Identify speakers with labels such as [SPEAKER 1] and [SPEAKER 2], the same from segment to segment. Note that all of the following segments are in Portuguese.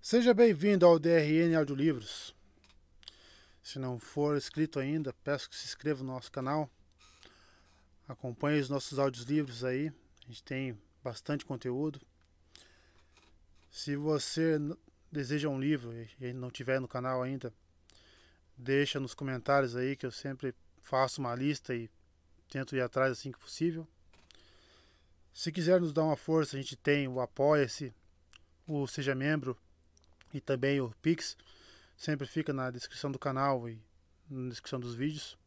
[SPEAKER 1] Seja bem-vindo ao DRN Audiolivros. Se não for inscrito ainda, peço que se inscreva no nosso canal. Acompanhe os nossos audiolivros aí. A gente tem bastante conteúdo. Se você deseja um livro e não tiver no canal ainda, deixa nos comentários aí que eu sempre faço uma lista e tento ir atrás assim que possível. Se quiser nos dar uma força, a gente tem o Apoia-se, o Seja Membro e também o Pix. Sempre fica na descrição do canal e na descrição dos vídeos.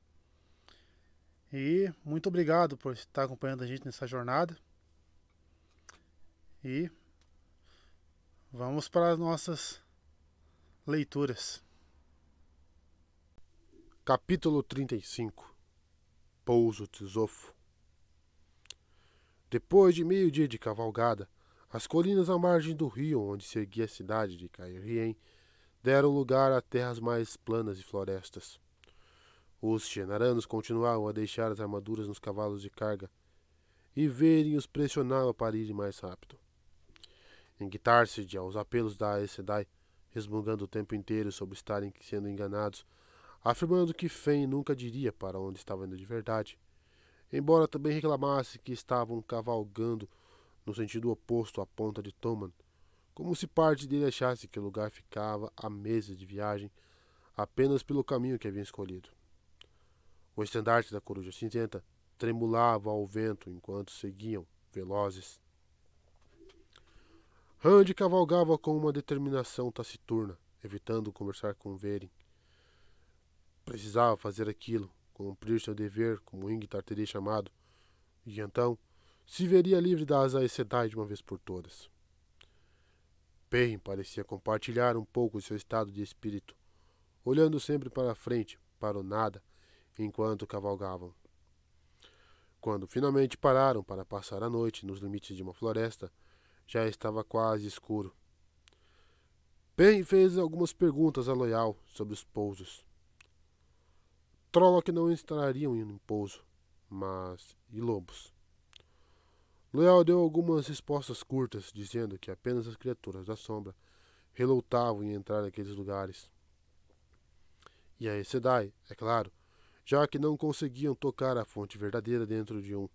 [SPEAKER 1] E muito obrigado por estar acompanhando a gente nessa jornada. E vamos para as nossas leituras.
[SPEAKER 2] Capítulo 35. Pouso Tizofo. Depois de meio dia de cavalgada, as colinas à margem do rio onde se erguia a cidade de Caerhien deram lugar a terras mais planas e florestas. Os Shenaranos continuavam a deixar as armaduras nos cavalos de carga, e Verin os pressionava para irem mais rápido. Ingtar-se aos apelos da Aes Sedai, resmungando o tempo inteiro sobre estarem sendo enganados, afirmando que Fen nunca diria para onde estava indo de verdade, embora também reclamasse que estavam cavalgando no sentido oposto à ponta de Toman, como se parte dele achasse que o lugar ficava a meses de viagem apenas pelo caminho que haviam escolhido. O estandarte da coruja cinzenta tremulava ao vento enquanto seguiam, velozes. Rand cavalgava com uma determinação taciturna, evitando conversar com Verin. Precisava fazer aquilo, cumprir seu dever, como Ingtar teria chamado, e então se veria livre das Aes Sedai de uma vez por todas. Perrin parecia compartilhar um pouco de seu estado de espírito, olhando sempre para a frente, para o nada, enquanto cavalgavam. Quando finalmente pararam para passar a noite nos limites de uma floresta, já estava quase escuro. Perrin fez algumas perguntas a Loial sobre os pousos. Trolloc não entrariam em um pouso, mas e lobos? Loial deu algumas respostas curtas, dizendo que apenas as criaturas da sombra relutavam em entrar naqueles lugares. E a Aes Sedai, é claro, já que não conseguiam tocar a fonte verdadeira dentro de um,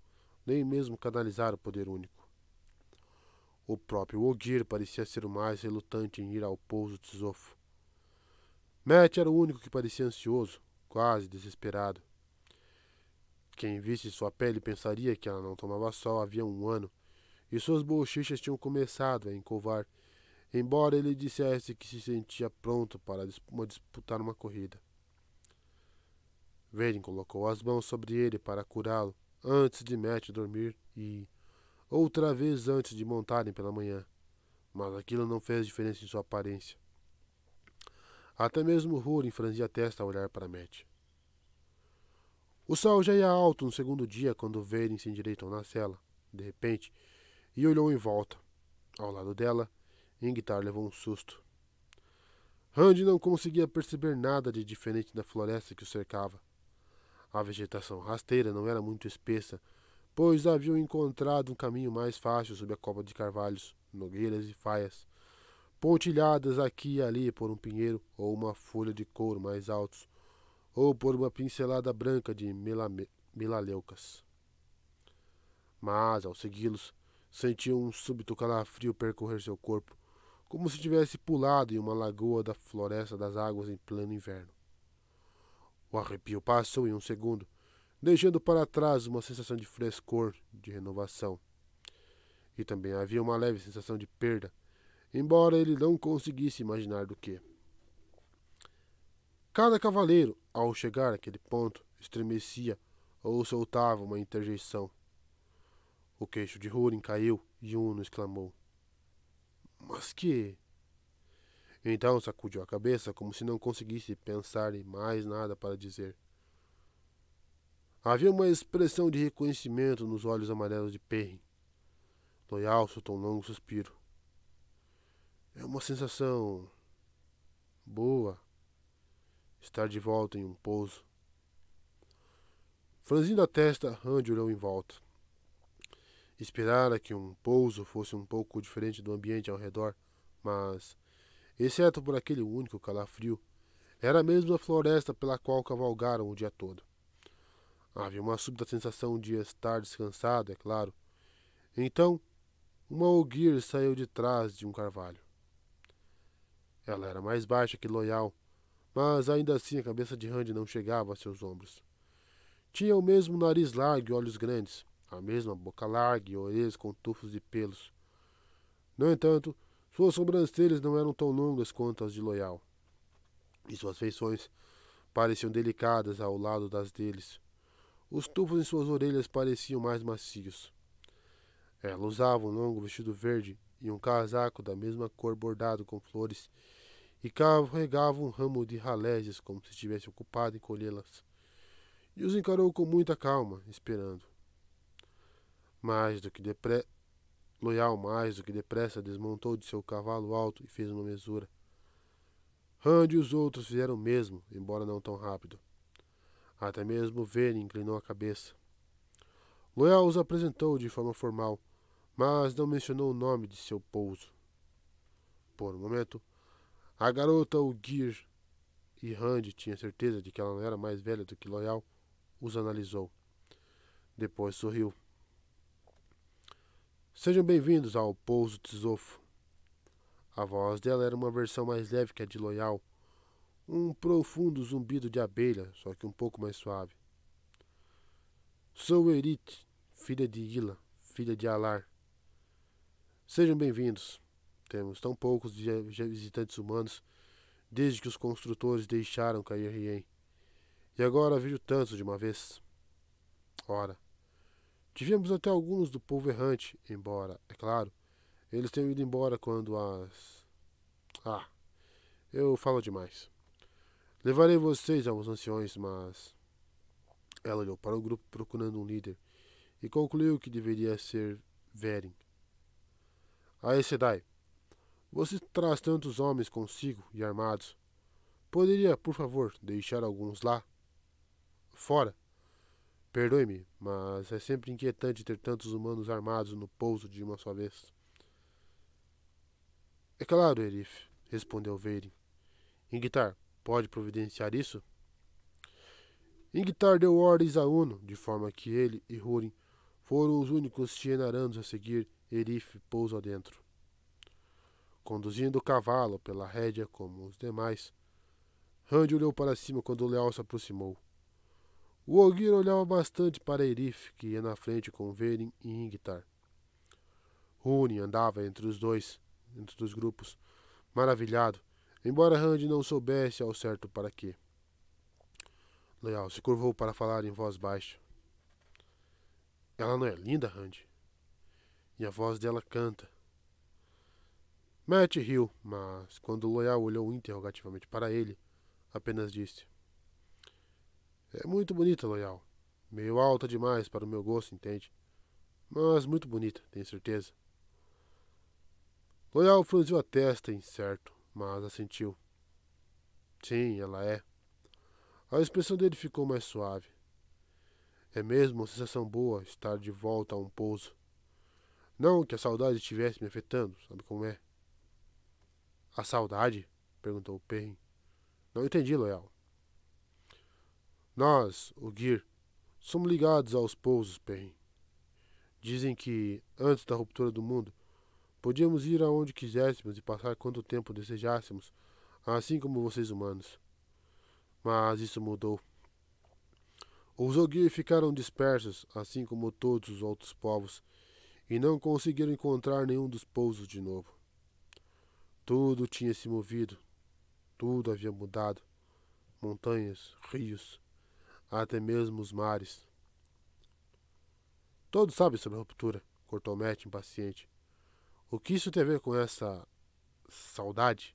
[SPEAKER 2] nem mesmo canalizar o poder único. O próprio Ogier parecia ser o mais relutante em ir ao pouso de Tizofo. Mat era o único que parecia ansioso, quase desesperado. Quem visse sua pele pensaria que ela não tomava sol havia um ano, e suas bochechas tinham começado a encovar, embora ele dissesse que se sentia pronto para disputar uma corrida. Verin colocou as mãos sobre ele para curá-lo antes de Mat dormir e, outra vez antes de montarem pela manhã, mas aquilo não fez diferença em sua aparência. Até mesmo Húrin franzia a testa ao olhar para Mat. O sol já ia alto no segundo dia quando Verin se endireitou na cela, de repente, e olhou em volta. Ao lado dela, Ingtar levou um susto. Rand não conseguia perceber nada de diferente da floresta que o cercava. A vegetação rasteira não era muito espessa, pois haviam encontrado um caminho mais fácil sob a copa de carvalhos, nogueiras e faias, pontilhadas aqui e ali por um pinheiro ou uma folha de couro mais altos, ou por uma pincelada branca de melaleucas. Mas, ao segui-los, sentiu um súbito calafrio percorrer seu corpo, como se tivesse pulado em uma lagoa da floresta das águas em pleno inverno. O arrepio passou em um segundo, deixando para trás uma sensação de frescor, de renovação. E também havia uma leve sensação de perda, embora ele não conseguisse imaginar do que. Cada cavaleiro, ao chegar àquele ponto, estremecia ou soltava uma interjeição. O queixo de Húrin caiu e Uno exclamou: "Mas que..." Então sacudiu a cabeça como se não conseguisse pensar em mais nada para dizer. Havia uma expressão de reconhecimento nos olhos amarelos de Perrin. Loial soltou um longo suspiro. É uma sensação boa estar de volta em um pouso. Franzindo a testa, Rand olhou em volta. Esperara que um pouso fosse um pouco diferente do ambiente ao redor, mas exceto por aquele único calafrio, era a mesma floresta pela qual cavalgaram o dia todo. Havia uma súbita sensação de estar descansado, é claro. Então, uma ogier saiu de trás de um carvalho. Ela era mais baixa que Loial, mas ainda assim a cabeça de Randy não chegava a seus ombros. Tinha o mesmo nariz largo e olhos grandes, a mesma boca larga e orelhas com tufos de pelos. No entanto, suas sobrancelhas não eram tão longas quanto as de Loial, e suas feições pareciam delicadas ao lado das deles. Os tufos em suas orelhas pareciam mais macios. Ela usava um longo vestido verde e um casaco da mesma cor bordado com flores, e carregava um ramo de ralésias como se estivesse ocupado em colhê-las, e os encarou com muita calma, esperando. Loial mais do que depressa desmontou de seu cavalo alto e fez uma mesura. Randy e os outros fizeram o mesmo, embora não tão rápido. Até mesmo Vane inclinou a cabeça. Loial os apresentou de forma formal, mas não mencionou o nome de seu pouso. Por um momento, a garota Ogier, e Randy tinha certeza de que ela não era mais velha do que Loial, os analisou. Depois sorriu. Sejam bem-vindos ao pouso Tzofo. A voz dela era uma versão mais leve que a de Loial, um profundo zumbido de abelha, só que um pouco mais suave. Sou Erit, filha de Ila, filha de Alar. Sejam bem-vindos. Temos tão poucos visitantes humanos desde que os construtores deixaram cair Rien. E agora vejo tantos de uma vez. Ora, tivemos até alguns do povo errante, embora, é claro, eles tenham ido embora quando as... eu falo demais. Levarei vocês aos anciões, mas... Ela olhou para o grupo procurando um líder e concluiu que deveria ser Veren. Aes Sedai, você traz tantos homens consigo e armados. Poderia, por favor, deixar alguns lá? Fora. Perdoe-me, mas é sempre inquietante ter tantos humanos armados no pouso de uma só vez. É claro, Erif, respondeu Veirin. Ingtar, pode providenciar isso? Ingtar deu ordens a Uno, de forma que ele e Húrin foram os únicos Shienarandos a seguir Erif pouso adentro. Conduzindo o cavalo pela rédea como os demais, Randy olhou para cima quando o leal se aproximou. O Ogier olhava bastante para Erif, que ia na frente com Veirin e Ingtar. Húrin andava entre os grupos, maravilhado, embora Randy não soubesse ao certo para quê. Leal se curvou para falar em voz baixa. Ela não é linda, Randy? E a voz dela canta. Matt riu, mas quando Loial olhou interrogativamente para ele, apenas disse. É muito bonita, Loial. Meio alta demais para o meu gosto, entende? Mas muito bonita, tenho certeza. Loial franziu a testa, incerto, mas assentiu. Sim, ela é. A expressão dele ficou mais suave. É mesmo uma sensação boa estar de volta a um pouso. Não que a saudade estivesse me afetando, sabe como é? A saudade? Perguntou Perrin. Não entendi, Loial. Nós, o Gyr, somos ligados aos pousos, Perrin. Dizem que, antes da ruptura do mundo, podíamos ir aonde quiséssemos e passar quanto tempo desejássemos, assim como vocês humanos. Mas isso mudou. Os Ogier ficaram dispersos, assim como todos os outros povos, e não conseguiram encontrar nenhum dos pousos de novo. Tudo tinha se movido, tudo havia mudado. Montanhas, rios, até mesmo os mares. Todos sabem sobre a ruptura, cortou Matt impaciente. O que isso tem a ver com essa saudade?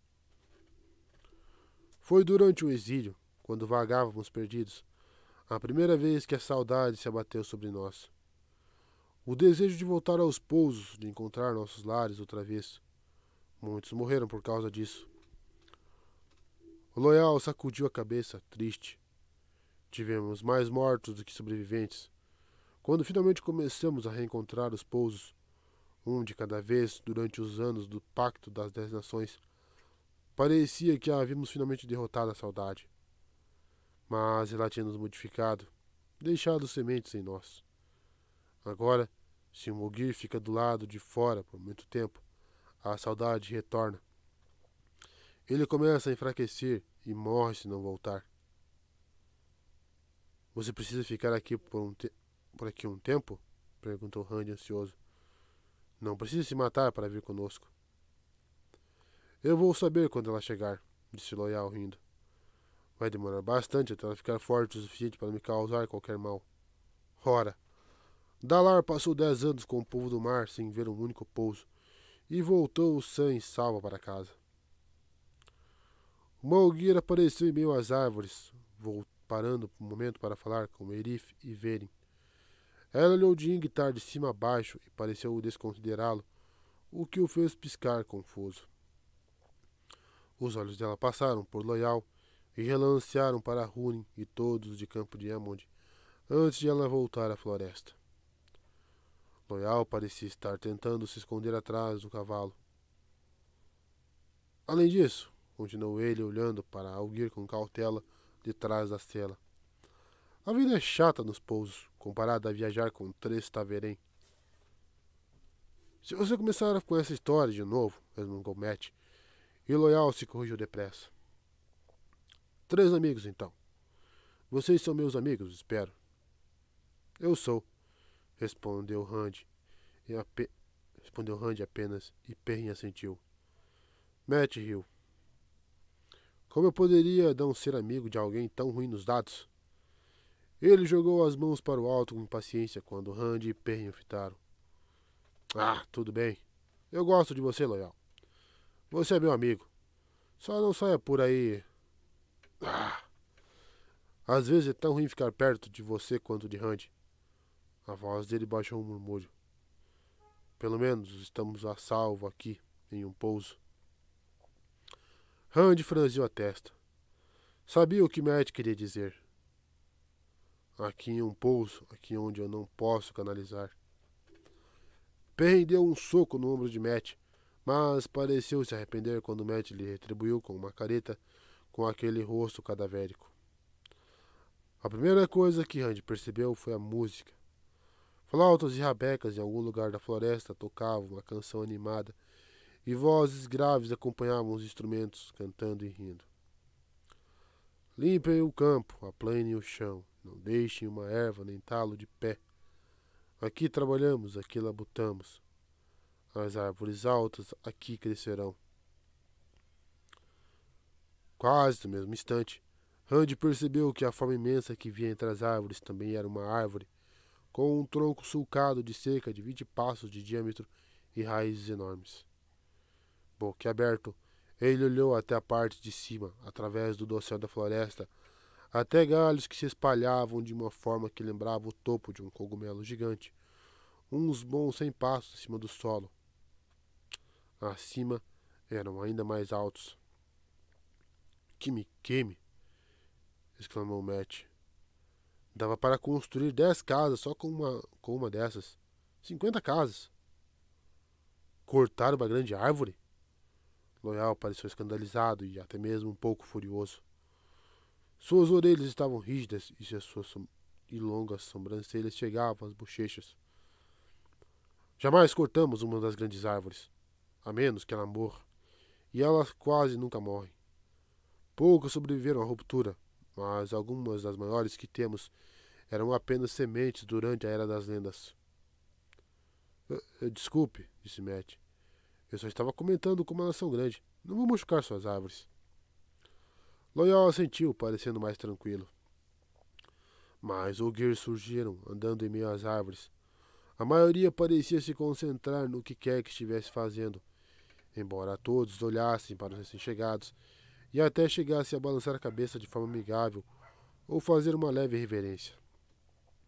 [SPEAKER 2] Foi durante o exílio, quando vagávamos perdidos, a primeira vez que a saudade se abateu sobre nós. O desejo de voltar aos pousos, de encontrar nossos lares outra vez. Muitos morreram por causa disso. O Loial sacudiu a cabeça, triste. Tivemos mais mortos do que sobreviventes. Quando finalmente começamos a reencontrar os pousos, um de cada vez durante os anos do Pacto das 10 Nações, Parecia que havíamos finalmente derrotado a saudade. Mas ela tinha nos modificado, deixado sementes em nós. Agora, se um Ogier fica do lado de fora por muito tempo, a saudade retorna. Ele começa a enfraquecer e morre se não voltar. Você precisa ficar aqui por aqui um tempo? Perguntou Randy ansioso. Não precisa se matar para vir conosco. Eu vou saber quando ela chegar, disse Loial rindo. Vai demorar bastante até ela ficar forte o suficiente para me causar qualquer mal. Ora, Dalar passou 10 anos com o povo do mar sem ver um único pouso e voltou sã e salva para casa. Uma Ogier apareceu em meio às árvores, parando por um momento para falar com Erif e Verin. Ela olhou de Ingtar de cima a baixo e pareceu desconsiderá-lo, o que o fez piscar confuso. Os olhos dela passaram por Loial e relancearam para Húrin e todos de Campo de Emond, antes de ela voltar à floresta. Loial parecia estar tentando se esconder atrás do cavalo. Além disso, continuou ele olhando para Augir com cautela de trás da cela. A vida é chata nos pousos, comparada a viajar com 3 taverém. Se você começar com essa história de novo, resmungou Matt, e Loial se corrigiu depressa. 3 amigos, então. Vocês são meus amigos, espero. Eu sou, respondeu Randy apenas, e Perrin assentiu. Matt riu. Como eu poderia não ser amigo de alguém tão ruim nos dados? Ele jogou as mãos para o alto com impaciência quando Randy e Perrin o fitaram. Ah, tudo bem. Eu gosto de você, Loial. Você é meu amigo. Só não saia por aí. Às vezes é tão ruim ficar perto de você quanto de Randy. A voz dele baixou um murmúrio. Pelo menos estamos a salvo aqui, em um pouso. Randy franziu a testa. Sabia o que Matt queria dizer. Aqui em um pouso, aqui onde eu não posso canalizar. Perrin deu um soco no ombro de Matt, mas pareceu se arrepender quando Matt lhe retribuiu com uma careta com aquele rosto cadavérico. A primeira coisa que Randy percebeu foi a música. Flautas e rabecas em algum lugar da floresta tocavam uma canção animada e vozes graves acompanhavam os instrumentos, cantando e rindo. Limpem o campo, aplanem o chão, não deixem uma erva nem talo de pé. Aqui trabalhamos, aqui labutamos. As árvores altas aqui crescerão. Quase no mesmo instante, Randy percebeu que a forma imensa que via entre as árvores também era uma árvore, com um tronco sulcado de cerca de 20 passos de diâmetro e raízes enormes. Boquiaberto, ele olhou até a parte de cima, através do dossel da floresta, até galhos que se espalhavam de uma forma que lembrava o topo de um cogumelo gigante, uns bons 100 passos acima do solo. Acima eram ainda mais altos. Que me queime! Exclamou Matt. Dava para construir 10 casas só com uma dessas. 50 casas. Cortar uma grande árvore? Loial pareceu escandalizado e até mesmo um pouco furioso. Suas orelhas estavam rígidas e longas sobrancelhas chegavam às bochechas. Jamais cortamos uma das grandes árvores, a menos que ela morra, e elas quase nunca morrem. Poucas sobreviveram à ruptura, mas algumas das maiores que temos eram apenas sementes durante a Era das Lendas. Desculpe, disse Matt. Eu só estava comentando como elas são grandes. Não vou machucar suas árvores. Loial assentiu, parecendo mais tranquilo. Mas Ogiers surgiram, andando em meio às árvores. A maioria parecia se concentrar no que quer que estivesse fazendo, embora todos olhassem para os recém-chegados e até chegassem a balançar a cabeça de forma amigável ou fazer uma leve reverência.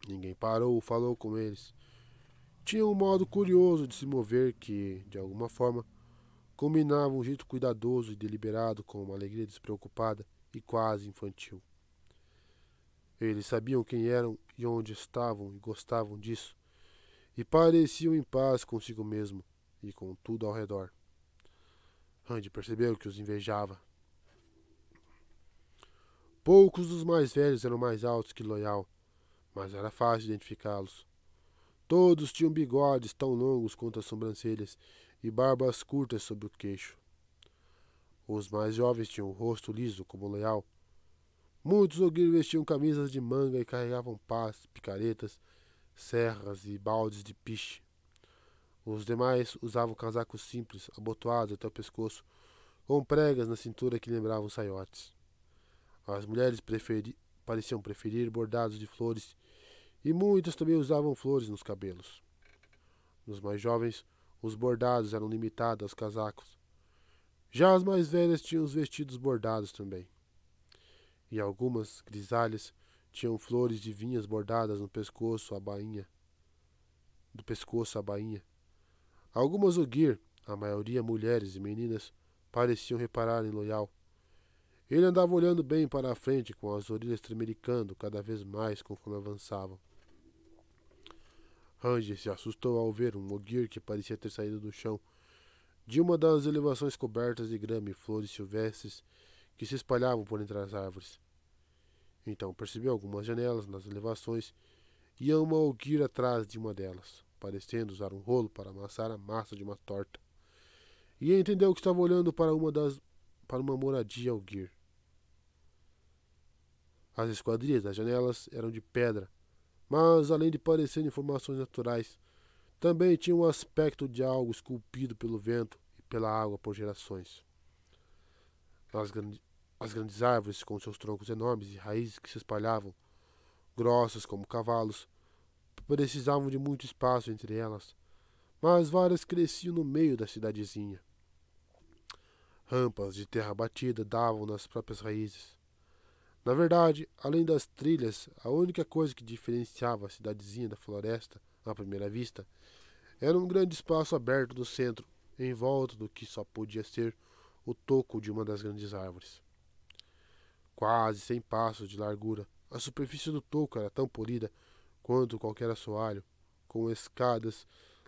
[SPEAKER 2] Ninguém parou ou falou com eles. Tinha um modo curioso de se mover que, de alguma forma, combinava um jeito cuidadoso e deliberado com uma alegria despreocupada e quase infantil. Eles sabiam quem eram e onde estavam e gostavam disso, e pareciam em paz consigo mesmo e com tudo ao redor. Randy percebeu que os invejava. Poucos dos mais velhos eram mais altos que Loyal, mas era fácil identificá-los. Todos tinham bigodes tão longos quanto as sobrancelhas e barbas curtas sobre o queixo. Os mais jovens tinham o rosto liso como Loyal. Muitos Ogier vestiam camisas de manga e carregavam pás, picaretas, serras e baldes de piche. Os demais usavam casacos simples, abotoados até o pescoço, com pregas na cintura que lembravam saiotes. As mulheres pareciam preferir bordados de flores e muitas também usavam flores nos cabelos. Nos mais jovens, os bordados eram limitados aos casacos. Já as mais velhas tinham os vestidos bordados também. E algumas, grisalhas, tinham flores de vinhas bordadas no pescoço à bainha. Do pescoço à bainha. Algumas Ogier, a maioria mulheres e meninas, pareciam reparar em Loyal. Ele andava olhando bem para a frente, com as orelhas tremericando cada vez mais conforme avançavam. Randy se assustou ao ver um Ogier que parecia ter saído do chão, de uma das elevações cobertas de grama e flores silvestres que se espalhavam por entre as árvores. Então percebeu algumas janelas nas elevações e uma Ogier atrás de uma delas, parecendo usar um rolo para amassar a massa de uma torta. E entendeu que estava olhando para uma moradia Ogier. As esquadrias das janelas eram de pedra, mas além de parecerem formações naturais, também tinham o aspecto de algo esculpido pelo vento e pela água por gerações. As grandes árvores, com seus troncos enormes e raízes que se espalhavam, grossas como cavalos, precisavam de muito espaço entre elas, mas várias cresciam no meio da cidadezinha. Rampas de terra batida davam nas próprias raízes. Na verdade, além das trilhas, a única coisa que diferenciava a cidadezinha da floresta, à primeira vista, era um grande espaço aberto no centro, em volta do que só podia ser o toco de uma das grandes árvores. Quase 100 passos de largura, a superfície do toco era tão polida quanto qualquer assoalho, com escadas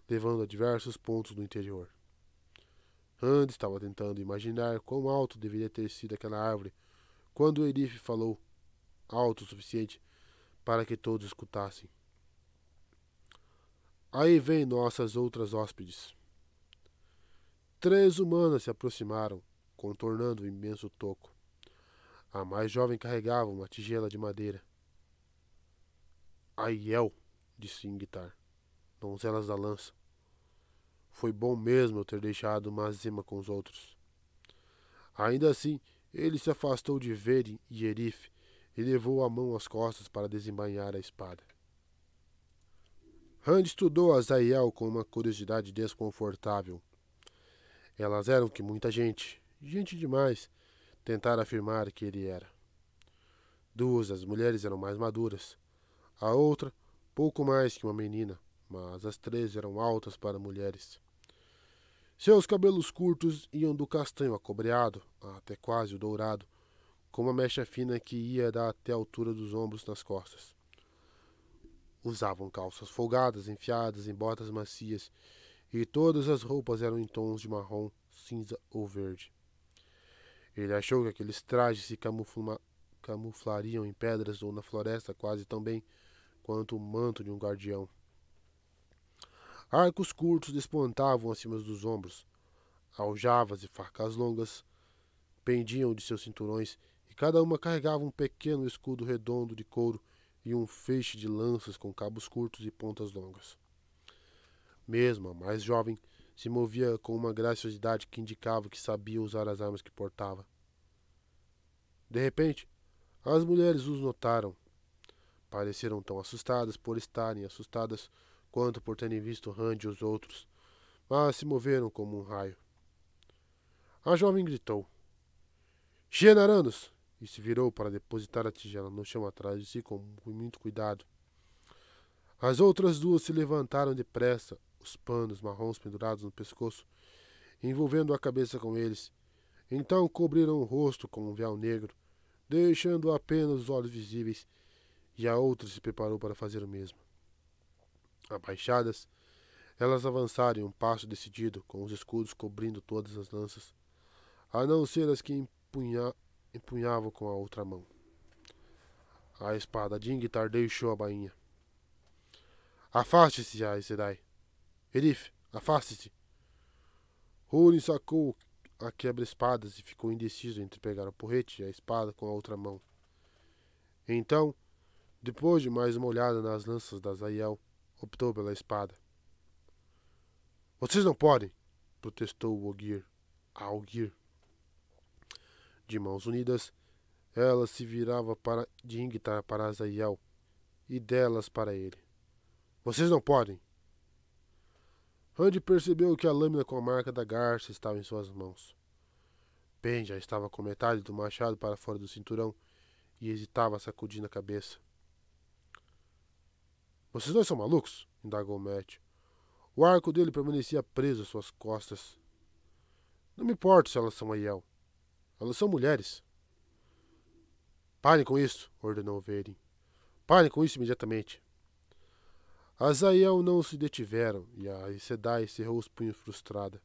[SPEAKER 2] levando a diversos pontos do interior. Randy estava tentando imaginar quão alto deveria ter sido aquela árvore quando Elif falou, alto o suficiente para que todos escutassem. Aí vem nossas outras hóspedes. 3 humanas se aproximaram, contornando o imenso toco. A mais jovem carregava uma tigela de madeira. Aiel, disse Ingtar, donzelas da lança. Foi bom mesmo eu ter deixado Mazema com os outros. Ainda assim, ele se afastou de Verin e Erif e levou a mão às costas para desembainhar a espada. Rand estudou as Aiel com uma curiosidade desconfortável. Elas eram que muita gente demais, tentara afirmar que ele era. 2 das mulheres eram mais maduras. A outra, pouco mais que uma menina, mas as 3 eram altas para mulheres. Seus cabelos curtos iam do castanho acobreado até quase o dourado, com uma mecha fina que ia até a altura dos ombros nas costas. Usavam calças folgadas enfiadas em botas macias e todas as roupas eram em tons de marrom, cinza ou verde. Ele achou que aqueles trajes se camuflariam em pedras ou na floresta quase tão bem quanto o manto de um guardião. Arcos curtos despontavam acima dos ombros. Aljavas e facas longas pendiam de seus cinturões e cada uma carregava um pequeno escudo redondo de couro e um feixe de lanças com cabos curtos e pontas longas. Mesmo a mais jovem se movia com uma graciosidade que indicava que sabia usar as armas que portava. De repente, as mulheres os notaram. Pareceram tão assustadas por estarem assustadas quanto por terem visto Rand e os outros, mas se moveram como um raio. A jovem gritou: Genaranos! E se virou para depositar a tigela no chão atrás de si com muito cuidado. As outras 2 se levantaram depressa, os panos marrons pendurados no pescoço, envolvendo a cabeça com eles. Então cobriram o rosto com um véu negro, deixando apenas os olhos visíveis, e a outra se preparou para fazer o mesmo. Abaixadas, elas avançaram em um passo decidido, com os escudos cobrindo todas as lanças. a não ser as que empunhavam com a outra mão. A espada de Ingtar deixou a bainha. Afaste-se, Aes Sedai. Erif, afaste-se. Húrin sacou a quebra-espadas e ficou indeciso entre pegar o porrete e a espada com a outra mão. Então, depois de mais uma olhada nas lanças da Azaiel, optou pela espada. Vocês não podem, protestou o Ogier. A Ogier. De mãos unidas, ela se virava de Ingtar para Azaiel e delas para ele. Vocês não podem. Randy percebeu que a lâmina com a marca da garça estava em suas mãos. Ben já estava com metade do machado para fora do cinturão e hesitava sacudindo a cabeça. Vocês dois são malucos? Indagou Matt. O arco dele permanecia preso às suas costas. Não me importa se elas são Aiel. Elas são mulheres. Parem com isso, ordenou Verin. Parem com isso imediatamente. As Aiel não se detiveram e a Aes Sedai cerrou os punhos frustrada.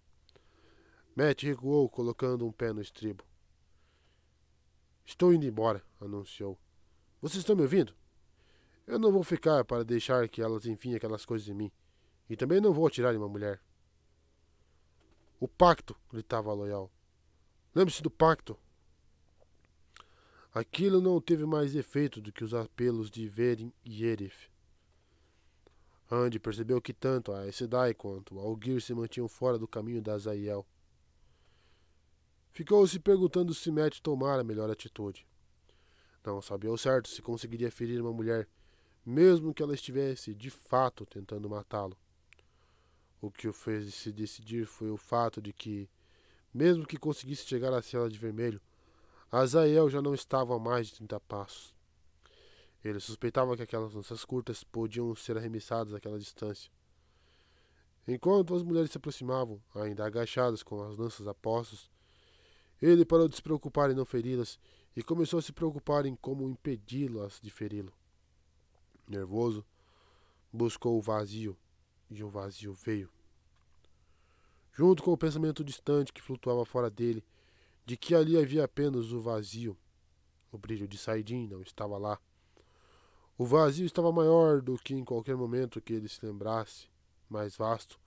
[SPEAKER 2] Matt recuou, colocando um pé no estribo. Estou indo embora, anunciou. Vocês estão me ouvindo? Eu não vou ficar para deixar que elas enfiem aquelas coisas em mim. E também não vou atirar em uma mulher. O pacto, gritava a Loial. Lembre-se do pacto. Aquilo não teve mais efeito do que os apelos de Verin e Erif. Randy percebeu que tanto a Aes Sedai quanto a Ogier se mantinham fora do caminho da Azaiel. Ficou se perguntando se Matt tomara a melhor atitude. Não sabia ao certo se conseguiria ferir uma mulher, mesmo que ela estivesse de fato tentando matá-lo. O que o fez se decidir foi o fato de que, mesmo que conseguisse chegar à cela de vermelho, Azaiel já não estava a mais de 30 passos. Ele suspeitava que aquelas lanças curtas podiam ser arremessadas àquela distância. Enquanto as mulheres se aproximavam, ainda agachadas com as lanças a postos, ele parou de se preocupar em não feri-las e começou a se preocupar em como impedi-las de feri-lo. Nervoso, buscou o vazio, e o vazio veio. Junto com o pensamento distante que flutuava fora dele, de que ali havia apenas o vazio. O brilho de Saidin não estava lá. O vazio estava maior do que em qualquer momento que ele se lembrasse, mais vasto,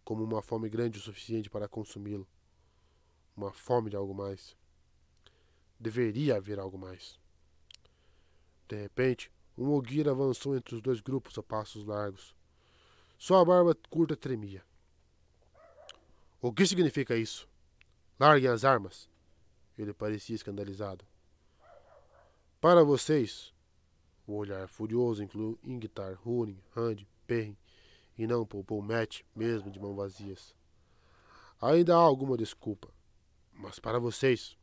[SPEAKER 2] como uma fome grande o suficiente para consumi-lo. Uma fome de algo mais. Deveria haver algo mais. De repente, um Ogier avançou entre os dois grupos a passos largos. Sua barba curta tremia. O que significa isso? Larguem as armas. Ele parecia escandalizado. Para vocês, o olhar furioso incluiu Ingtar, Húrin, Randy, Perrin e não poupou Matt, mesmo de mãos vazias. Ainda há alguma desculpa, mas para vocês...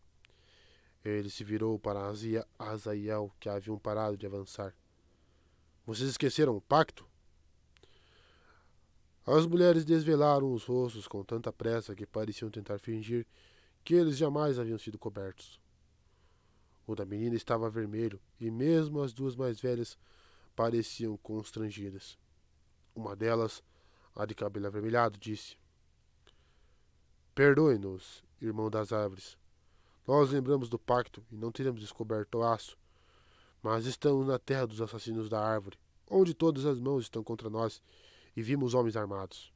[SPEAKER 2] Ele se virou para Azaiel, que haviam parado de avançar. Vocês esqueceram o pacto? As mulheres desvelaram os rostos com tanta pressa que pareciam tentar fingir que eles jamais haviam sido cobertos. O da menina estava vermelho e mesmo as duas mais velhas pareciam constrangidas. Uma delas, a de cabelo avermelhado, disse: Perdoe-nos, irmão das árvores. Nós lembramos do pacto e não teremos descoberto o aço, mas estamos na terra dos assassinos da árvore, onde todas as mãos estão contra nós, e vimos homens armados.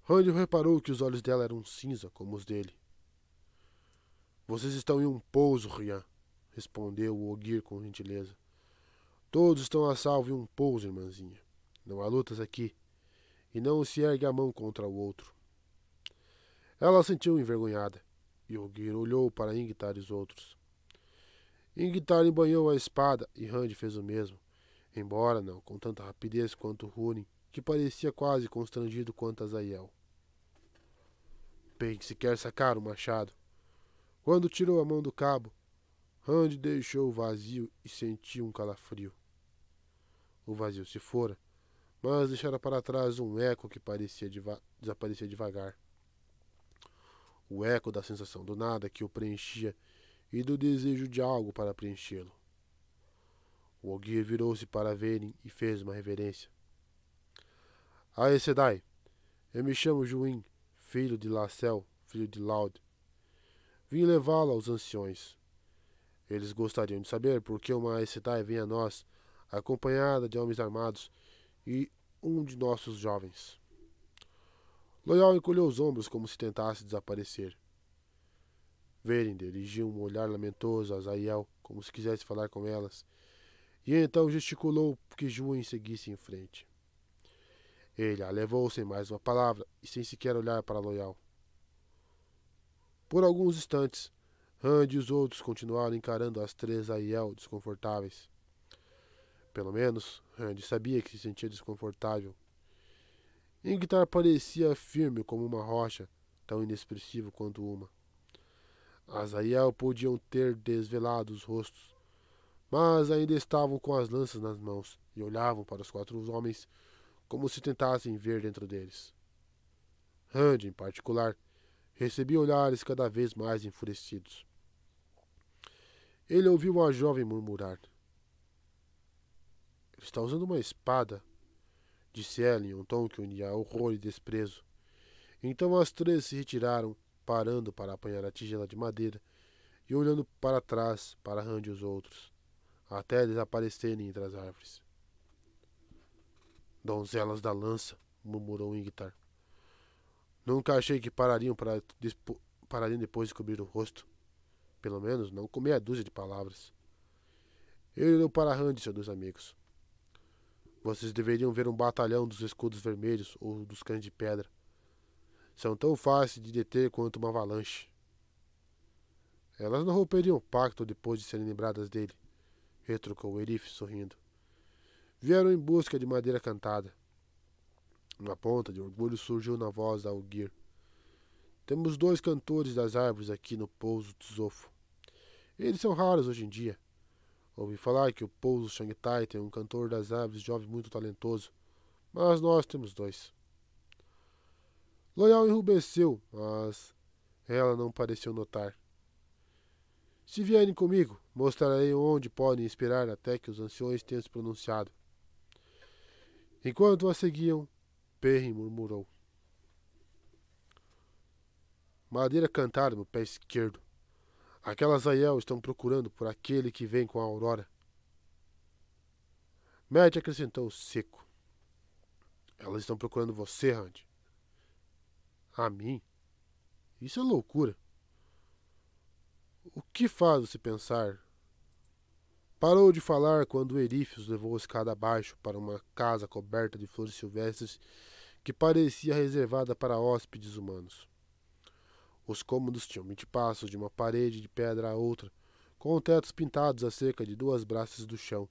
[SPEAKER 2] Randy reparou que os olhos dela eram cinza, como os dele. Vocês estão em um pouso, Rian, respondeu o Ogier com gentileza. Todos estão a salvo em um pouso, irmãzinha. Não há lutas aqui, e não se ergue a mão contra o outro. Ela sentiu envergonhada. E Ogier olhou para Ingtar e os outros. Ingtar embanhou a espada e Randy fez o mesmo, embora não com tanta rapidez quanto Húrin, que parecia quase constrangido quanto Azaiel. Bem que se quer sacar o machado. Quando tirou a mão do cabo, Randy deixou o vazio e sentiu um calafrio. O vazio se fora, mas deixara para trás um eco que parecia desaparecer devagar. O eco da sensação do nada que o preenchia e do desejo de algo para preenchê-lo. O Ogier virou-se para Verin e fez uma reverência. Aes Sedai, eu me chamo Juin, filho de Lassel, frio de Laude. Vim levá-lo aos anciões. Eles gostariam de saber por que uma Aes Sedai vem a nós, acompanhada de homens armados e um de nossos jovens. Loial encolheu os ombros como se tentasse desaparecer. Veren dirigiu um olhar lamentoso a Zaiel, como se quisesse falar com elas, e então gesticulou que Juin seguisse em frente. Ele a levou sem mais uma palavra e sem sequer olhar para Loial. Por alguns instantes, Rand e os outros continuaram encarando as três Zaiel desconfortáveis. Pelo menos, Rand sabia que se sentia desconfortável. Ingtar parecia firme como uma rocha, tão inexpressivo quanto uma. As Zaiel podiam ter desvelado os rostos, mas ainda estavam com as lanças nas mãos e olhavam para os 4 homens como se tentassem ver dentro deles. Rand, em particular, recebia olhares cada vez mais enfurecidos. Ele ouviu a jovem murmurar. Ele está usando uma espada, disse ela em um tom que unia horror e desprezo. Então as 3 se retiraram, parando para apanhar a tigela de madeira e olhando para trás para Rand e os outros, até desaparecerem entre as árvores. Donzelas da lança, murmurou Ingtar. Nunca achei que parariam depois de cobrir o rosto. Pelo menos não com meia dúzia de palavras. Ele olhou para Rand e seus 2 amigos. Vocês deveriam ver um batalhão dos escudos vermelhos ou dos cães de pedra. São tão fáceis de deter quanto uma avalanche. Elas não romperiam o pacto depois de serem lembradas dele, retrucou Erif, sorrindo. Vieram em busca de madeira cantada. Uma ponta de orgulho surgiu na voz da Ogier. Temos 2 cantores das árvores aqui no pouso Tzofo. Eles são raros hoje em dia. Ouvi falar que o pouso Shangtai tem um cantor das árvores jovem muito talentoso, mas nós temos 2. Loial enrubesceu, mas ela não pareceu notar. Se vierem comigo, mostrarei onde podem esperar até que os anciões tenham se pronunciado. Enquanto a seguiam, Perrin murmurou. Madeira cantada no pé esquerdo. Aquelas Zaiel estão procurando por aquele que vem com a aurora. Matt acrescentou seco. Elas estão procurando você, Rand. A mim? Isso é loucura. O que faz você pensar? Parou de falar quando Erif os levou a escada abaixo para uma casa coberta de flores silvestres que parecia reservada para hóspedes humanos. Os cômodos tinham 20 passos de uma parede de pedra a outra, com tetos pintados a cerca de 2 braças do chão.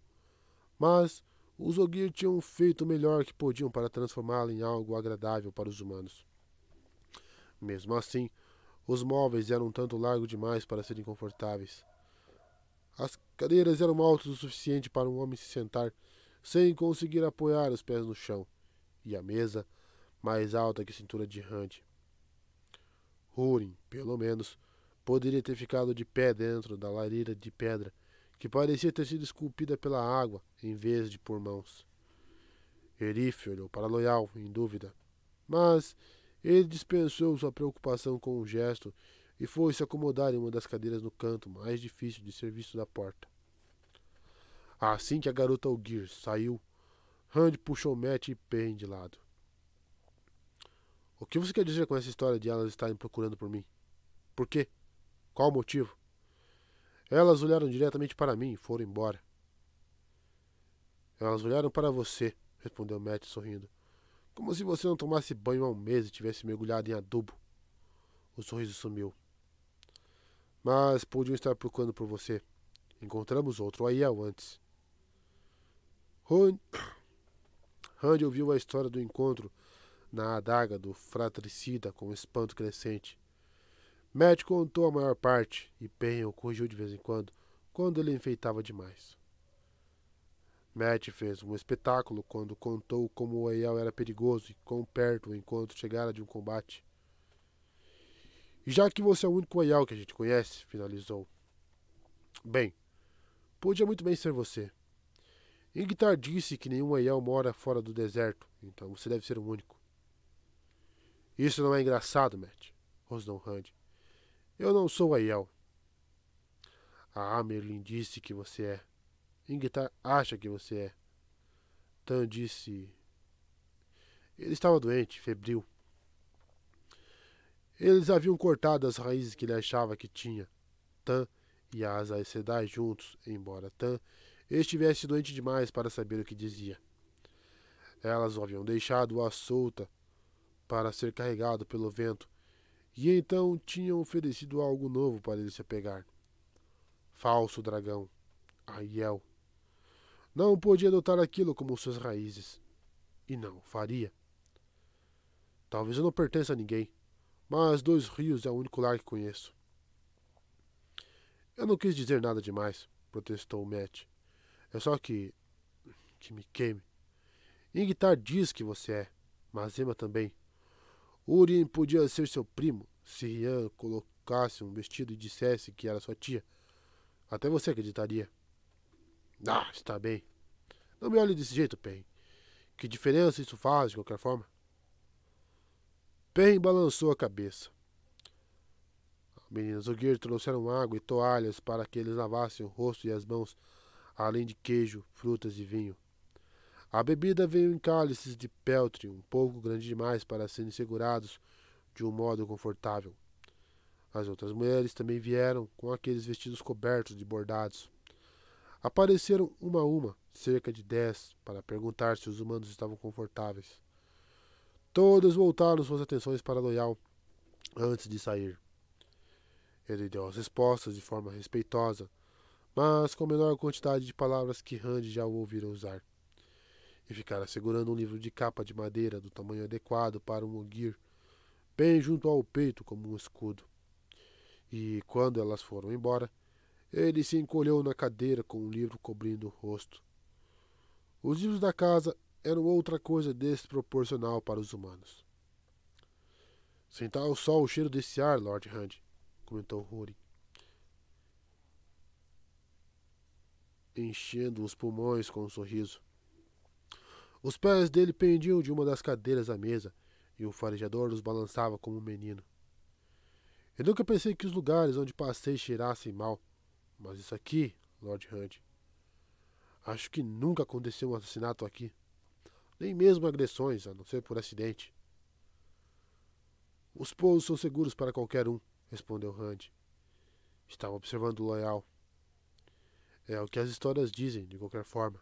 [SPEAKER 2] Mas os Ogier tinham feito o melhor que podiam para transformá-la em algo agradável para os humanos. Mesmo assim, os móveis eram um tanto largos demais para serem confortáveis. As cadeiras eram altas o suficiente para um homem se sentar sem conseguir apoiar os pés no chão, e a mesa, mais alta que a cintura de Rand. Húrin, pelo menos, poderia ter ficado de pé dentro da lareira de pedra, que parecia ter sido esculpida pela água, em vez de por mãos. Erif olhou para Loial, em dúvida, mas ele dispensou sua preocupação com um gesto e foi se acomodar em uma das cadeiras no canto mais difícil de ser visto da porta. Assim que a garota Ogier saiu, Rand puxou Matt e Perrin de lado. O que você quer dizer com essa história de elas estarem procurando por mim? Por quê? Qual o motivo? Elas olharam diretamente para mim e foram embora. Elas olharam para você, respondeu Matt sorrindo. Como se você não tomasse banho há um mês e tivesse mergulhado em adubo. O sorriso sumiu. Mas podiam estar procurando por você. Encontramos outro Aiel antes. Rand ouviu a história do encontro na adaga do fratricida com espanto crescente. Matt contou a maior parte e Perrin o corrigiu de vez em quando ele enfeitava demais. Matt fez um espetáculo quando contou como o Aiel era perigoso e quão perto o encontro chegara de um combate. E já que você é o único Aiel que a gente conhece, finalizou. Bem, podia muito bem ser você. Ingtar disse que nenhum Aiel mora fora do deserto, então você deve ser o único. Isso não é engraçado, Matt. rosnou Randy. Eu não sou Aiel. Ah, Merlin disse que você é. Ingtar acha que você é. Tan disse... Ele estava doente, febril. Eles haviam cortado as raízes que ele achava que tinha. Tan e as Aes Sedai juntos, embora Tan estivesse doente demais para saber o que dizia. Elas o haviam deixado à solta para ser carregado pelo vento, e então tinham oferecido algo novo para ele se apegar. Falso dragão, Aiel. Não podia adotar aquilo como suas raízes. E não faria. Talvez eu não pertença a ninguém, mas 2 Rios é o único lar que conheço. Eu não quis dizer nada demais, protestou Matt. É só que me queime. Ingtar diz que você é, mas Emma também. Urien podia ser seu primo, se Rian colocasse um vestido e dissesse que era sua tia. Até você acreditaria. Ah, está bem. Não me olhe desse jeito, Perrin. Que diferença isso faz, de qualquer forma? Perrin balançou a cabeça. Meninas Ogier trouxeram água e toalhas para que eles lavassem o rosto e as mãos, além de queijo, frutas e vinho. A bebida veio em cálices de peltre, um pouco grande demais para serem segurados de um modo confortável. As outras mulheres também vieram com aqueles vestidos cobertos de bordados. Apareceram uma a uma, cerca de 10, para perguntar se os humanos estavam confortáveis. Todas voltaram suas atenções para Loial antes de sair. Ele deu as respostas de forma respeitosa, mas com menor quantidade de palavras que Randy já o ouvira usar. E ficara segurando um livro de capa de madeira do tamanho adequado para um Ogier, bem junto ao peito como um escudo. E, quando elas foram embora, ele se encolheu na cadeira com um livro cobrindo o rosto. Os livros da casa eram outra coisa desproporcional para os humanos. Sentar só o cheiro desse ar, Lord Randy, comentou Rory, enchendo os pulmões com um sorriso. Os pés dele pendiam de uma das cadeiras à mesa, e o farejador os balançava como um menino. Eu nunca pensei que os lugares onde passei cheirassem mal, mas isso aqui, Lord Randy, acho que nunca aconteceu um assassinato aqui. Nem mesmo agressões, a não ser por acidente. Os pousos são seguros para qualquer um, respondeu Randy. Estava observando o Loial. É o que as histórias dizem, de qualquer forma.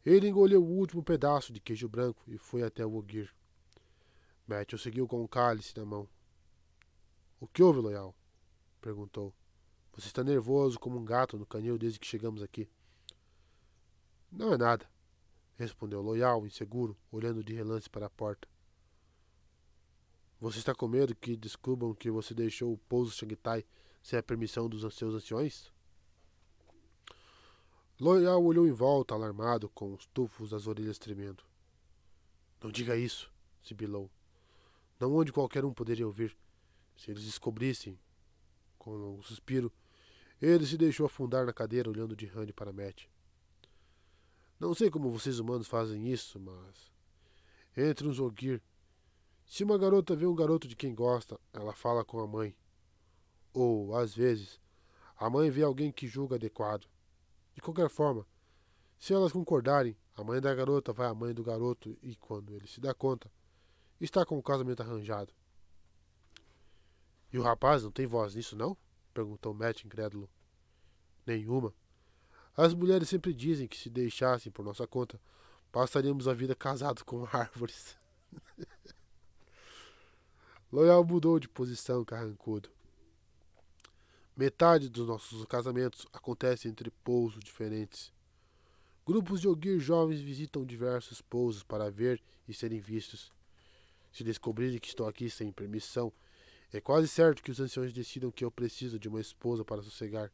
[SPEAKER 2] Ele engoliu o último pedaço de queijo branco e foi até o Ogier. Matthew seguiu com o cálice na mão. O que houve, Loial? Perguntou. Você está nervoso como um gato no canil desde que chegamos aqui. Não é nada, respondeu Loial, inseguro, olhando de relance para a porta. Você está com medo que descubram que você deixou o pouso Shangtai sem a permissão dos seus anciões? Loial olhou em volta, alarmado, com os tufos das orelhas tremendo. Não diga isso, sibilou. Não onde qualquer um poderia ouvir. Se eles descobrissem... Com um longo suspiro, ele se deixou afundar na cadeira, olhando de Randy para Matt. Não sei como vocês humanos fazem isso, mas... Entre uns Ogier, se uma garota vê um garoto de quem gosta, ela fala com a mãe. Ou, às vezes, a mãe vê alguém que julga adequado. De qualquer forma, se elas concordarem, a mãe da garota vai à mãe do garoto e, quando ele se dá conta, está com o casamento arranjado. E o rapaz não tem voz nisso, não? Perguntou Matt, incrédulo. Nenhuma. As mulheres sempre dizem que se deixassem por nossa conta, passaríamos a vida casados com árvores. Loial mudou de posição, carrancudo. Metade dos nossos casamentos acontece entre pousos diferentes. Grupos de Ogier jovens visitam diversos pousos para ver e serem vistos. Se descobrirem que estou aqui sem permissão, é quase certo que os anciões decidam que eu preciso de uma esposa para sossegar.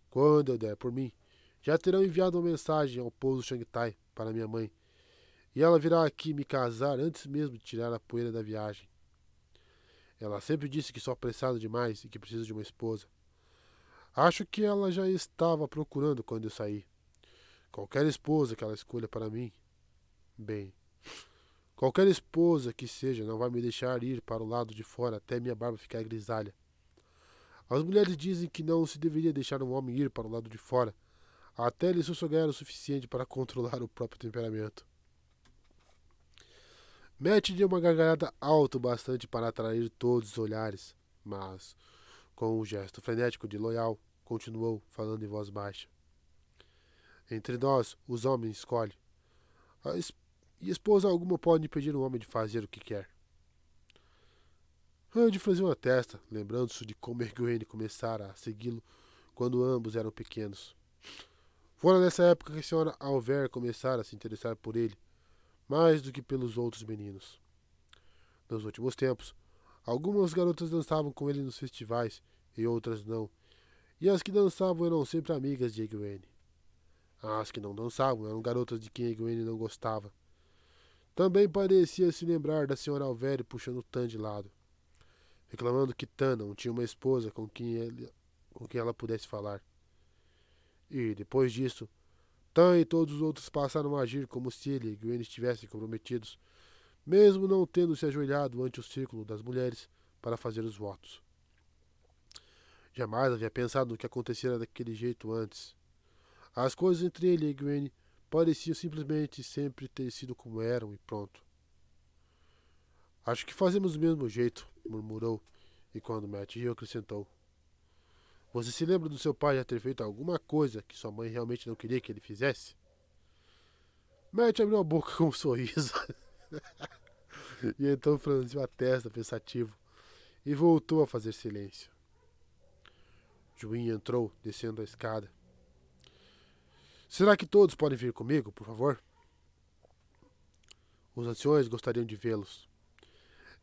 [SPEAKER 2] Quando eu der por mim, já terão enviado uma mensagem ao pouso Shangtai para minha mãe, e ela virá aqui me casar antes mesmo de tirar a poeira da viagem. Ela sempre disse que sou apressado demais e que preciso de uma esposa. Acho que ela já estava procurando quando eu saí. Qualquer esposa que ela escolha para mim, bem, Qualquer esposa que seja não vai me deixar ir para o lado de fora até minha barba ficar grisalha. As mulheres dizem que não se deveria deixar um homem ir para o lado de fora até ele sossegar o suficiente para controlar o próprio temperamento. Matt deu uma gargalhada alta o bastante para atrair todos os olhares, mas, com um gesto frenético de Loyal, continuou falando em voz baixa. Entre nós, os homens escolhem. E esposa alguma pode impedir um homem de fazer o que quer. Randy franziu a testa, lembrando-se de como Egwene começara a segui-lo quando ambos eram pequenos. Fora nessa época que a senhora Alver começara a se interessar por ele, mais do que pelos outros meninos. Nos últimos tempos, algumas garotas dançavam com ele nos festivais e outras não, e as que dançavam eram sempre amigas de Egwene. As que não dançavam eram garotas de quem Egwene não gostava. Também parecia se lembrar da senhora Alvere puxando Tan de lado, reclamando que Tan não tinha uma esposa com quem ela pudesse falar. E, depois disso, Tan e todos os outros passaram a agir como se ele e Egwene estivessem comprometidos, mesmo não tendo se ajoelhado ante o círculo das mulheres para fazer os votos. Jamais havia pensado no que acontecera daquele jeito antes. As coisas entre ele e Egwene pareciam simplesmente sempre ter sido como eram e pronto. Acho que fazemos do mesmo jeito, murmurou, e quando Matt riu, acrescentou. Você se lembra do seu pai já ter feito alguma coisa que sua mãe realmente não queria que ele fizesse? Matt abriu a boca com um sorriso. E então franziu a testa pensativo e voltou a fazer silêncio. Juin entrou, descendo a escada. Será que todos podem vir comigo, por favor? Os anciões gostariam de vê-los.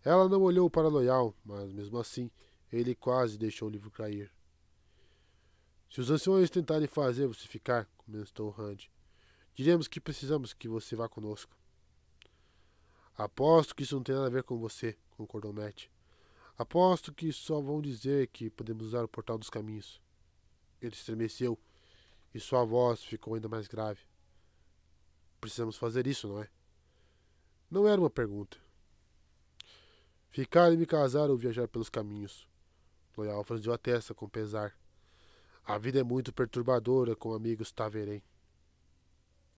[SPEAKER 2] Ela não olhou para Loyal, mas mesmo assim, ele quase deixou o livro cair. Se os anciões tentarem fazer você ficar, comentou Randy, diremos que precisamos que você vá conosco. Aposto que isso não tem nada a ver com você, concordou Matt. Aposto que só vão dizer que podemos usar o portal dos caminhos. Ele estremeceu e sua voz ficou ainda mais grave. Precisamos fazer isso, não é? Não era uma pergunta. Ficar e me casar ou viajar pelos caminhos. Loyal franziu a testa com pesar. A vida é muito perturbadora com amigos Taverém.